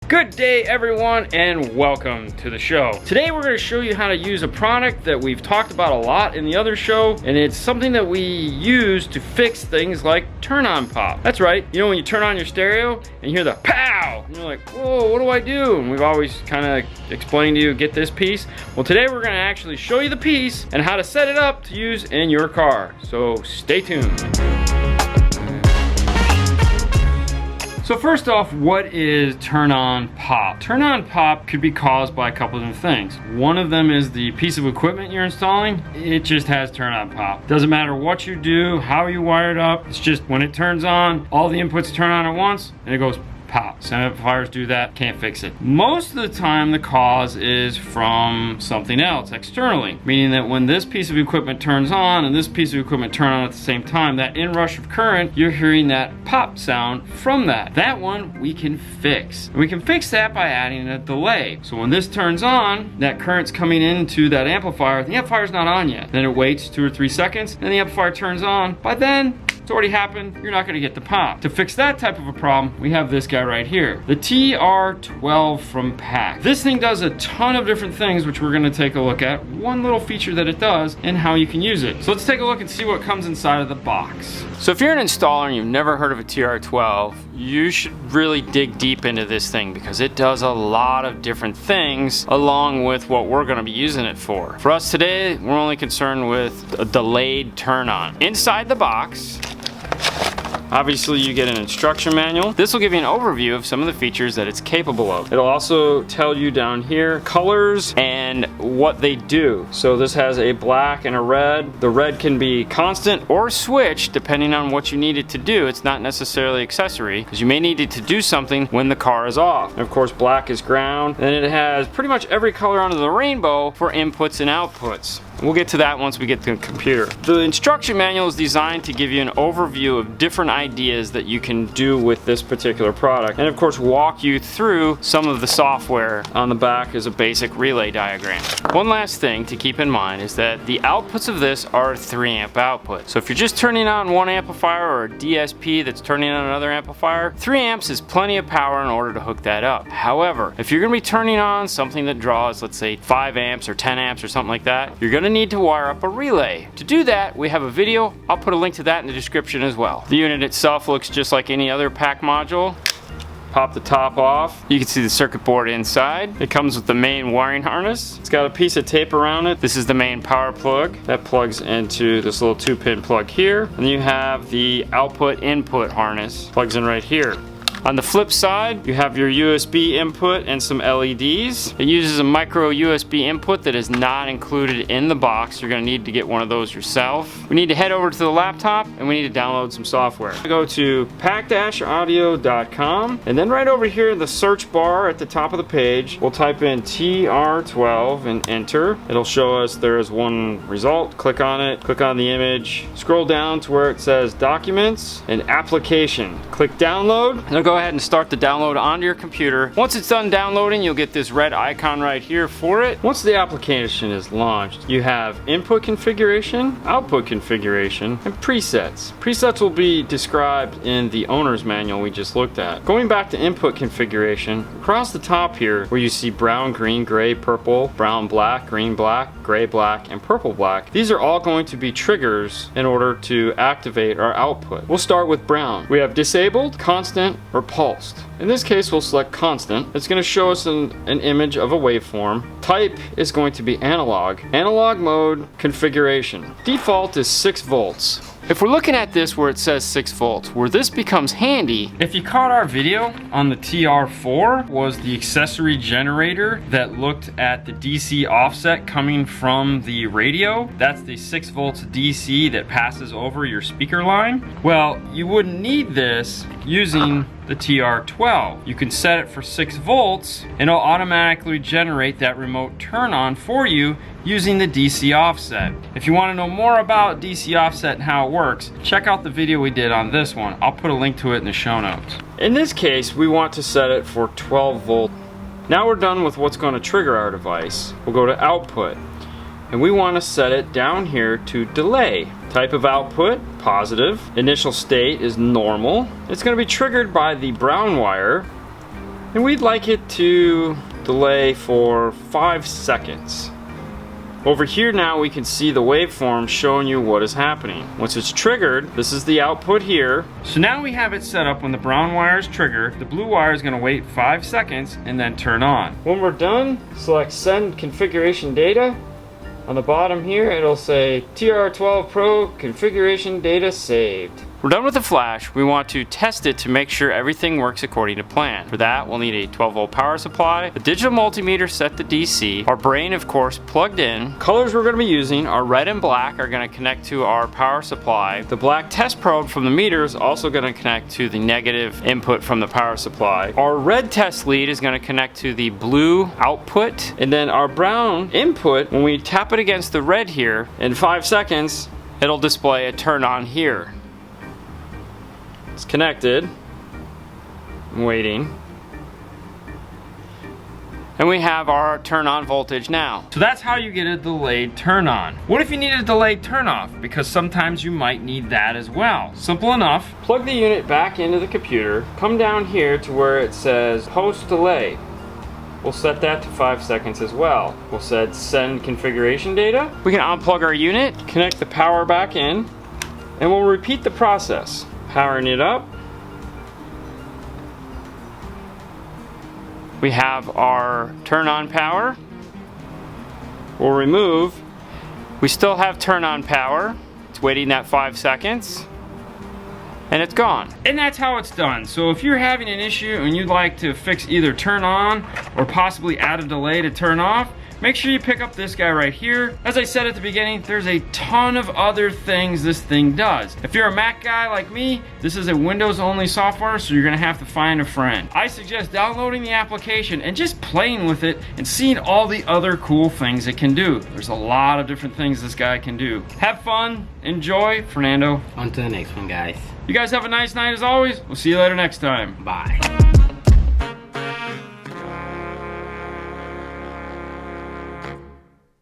Good day everyone and welcome to the show. Today we're going to show you how to use a product that we've talked about a lot in the other show, and it's something that we use to fix things like turn on pop. That's right, you know when you turn on your stereo and you hear the pow and you're like, whoa, what do I do? And we've always kind of explained to you, get this piece. Well, today we're going to actually show you the piece and how to set it up to use in your car. So stay tuned. So first off, what is turn on pop? Turn on pop could be caused by a couple of different things. One of them is the piece of equipment you're installing. It just has turn on pop. Doesn't matter what you do, how you wire it up. It's just when it turns on, all the inputs turn on at once and it goes pop. Some amplifiers do that, can't fix it. Most of the time the cause is from something else externally, meaning that when this piece of equipment turns on and this piece of equipment turn on at the same time, that inrush of current, you're hearing that pop sound from that. That one we can fix. And we can fix that by adding a delay. So when this turns on, that current's coming into that amplifier, the amplifier's not on yet. Then it waits 2 or 3 seconds, and the amplifier turns on. By then, it's already happened, you're not gonna get the pop. To fix that type of a problem, we have this guy right here, the TR12 from PAC. This thing does a ton of different things, which we're gonna take a look at. One little feature that it does and how you can use it. So let's take a look and see what comes inside of the box. So if you're an installer and you've never heard of a TR12, you should really dig deep into this thing because it does a lot of different things along with what we're gonna be using it for. For us today, we're only concerned with a delayed turn on. Inside the box, obviously you get an instruction manual. This will give you an overview of some of the features that it's capable of. It'll also tell you down here colors and what they do. So this has a black and a red. The red can be constant or switch depending on what you need it to do. It's not necessarily accessory because you may need it to do something when the car is off. And of course black is ground. And it has pretty much every color under the rainbow for inputs and outputs. We'll get to that once we get to the computer. The instruction manual is designed to give you an overview of different ideas that you can do with this particular product, and of course walk you through some of the software. On the back is a basic relay diagram. One last thing to keep in mind is that the outputs of this are 3 amp output. So if you're just turning on one amplifier or a DSP that's turning on another amplifier, 3 amps is plenty of power in order to hook that up. However, if you're gonna be turning on something that draws, let's say 5 amps or 10 amps or something like that, you're gonna need to wire up a relay. To do that, we have a video. I'll put a link to that in the description as well. The unit itself looks just like any other PAC module. Pop the top off. You can see the circuit board inside. It comes with the main wiring harness. It's got a piece of tape around it. This is the main power plug that plugs into this little 2-pin plug here. And you have the output input harness. Plugs in right here. On the flip side, you have your USB input and some LEDs. It uses a micro USB input that is not included in the box. You're gonna need to get one of those yourself. We need to head over to the laptop and we need to download some software. Go to pac-audio.com, and then right over here in the search bar at the top of the page, we'll type in TR12 and enter. It'll show us there is one result. Click on it, click on the image, scroll down to where it says documents and application. Click download, and it'll go ahead and start the download onto your computer. Once it's done downloading, you'll get this red icon right here for it. Once the application is launched, you have input configuration, output configuration, and presets. Presets will be described in the owner's manual we just looked at. Going back to input configuration, across the top here where you see brown, green, gray, purple, brown, black, green, black, gray, black, and purple, black, these are all going to be triggers in order to activate our output. We'll start with brown. We have disabled, constant, or pulsed. In this case, we'll select constant. It's going to show us an image of a waveform. Type is going to be analog. Analog mode configuration. Default is 6 volts. If we're looking at this where it says 6 volts, where this becomes handy, if you caught our video on the TR4, was the accessory generator that looked at the DC offset coming from the radio. That's the 6 volts DC that passes over your speaker line. Well, you wouldn't need this using the TR12. You can set it for 6 volts and it'll automatically generate that remote turn on for you using the DC offset. If you want to know more about DC offset and how it works, check out the video we did on this one. I'll put a link to it in the show notes. In this case, we want to set it for 12 volt. Now we're done with what's going to trigger our device. We'll go to output, and we want to set it down here to delay. Type of output, positive. Initial state is normal. It's going to be triggered by the brown wire And we'd like it to delay for 5 seconds. Over here now we can see the waveform showing you what is happening. Once it's triggered, this is the output here. So now we have it set up when the brown wire is triggered, the blue wire is going to wait 5 seconds and then turn on. When we're done, select send configuration data. On the bottom here it'll say TR12 Pro configuration data saved. We're done with the flash. We want to test it to make sure everything works according to plan. For that, we'll need a 12-volt power supply, a digital multimeter set to DC, our brain, of course, plugged in. Colors we're going to be using are red and black, are going to connect to our power supply. The black test probe from the meter is also going to connect to the negative input from the power supply. Our red test lead is going to connect to the blue output, and then our brown input, when we tap it against the red here, in 5 seconds, it'll display a turn on here. It's connected. I'm waiting. And we have our turn on voltage now. So that's how you get a delayed turn on. What if you need a delayed turn off? Because sometimes you might need that as well. Simple enough. Plug the unit back into the computer. Come down here to where it says post delay. We'll set that to 5 seconds as well. We'll set send configuration data. We can unplug our unit, connect the power back in, and we'll repeat the process. Powering it up. We have our turn on power. We'll remove. We still have turn on power. It's waiting that 5 seconds. And it's gone. And that's how it's done. So if you're having an issue and you'd like to fix either turn on or possibly add a delay to turn off, make sure you pick up this guy right here. As I said at the beginning, there's a ton of other things this thing does. If you're a Mac guy like me, this is a Windows only software, so you're gonna have to find a friend. I suggest downloading the application and just playing with it and seeing all the other cool things it can do. There's a lot of different things this guy can do. Have fun, enjoy. Fernando. On to the next one, guys. You guys have a nice night as always. We'll see you later next time. Bye.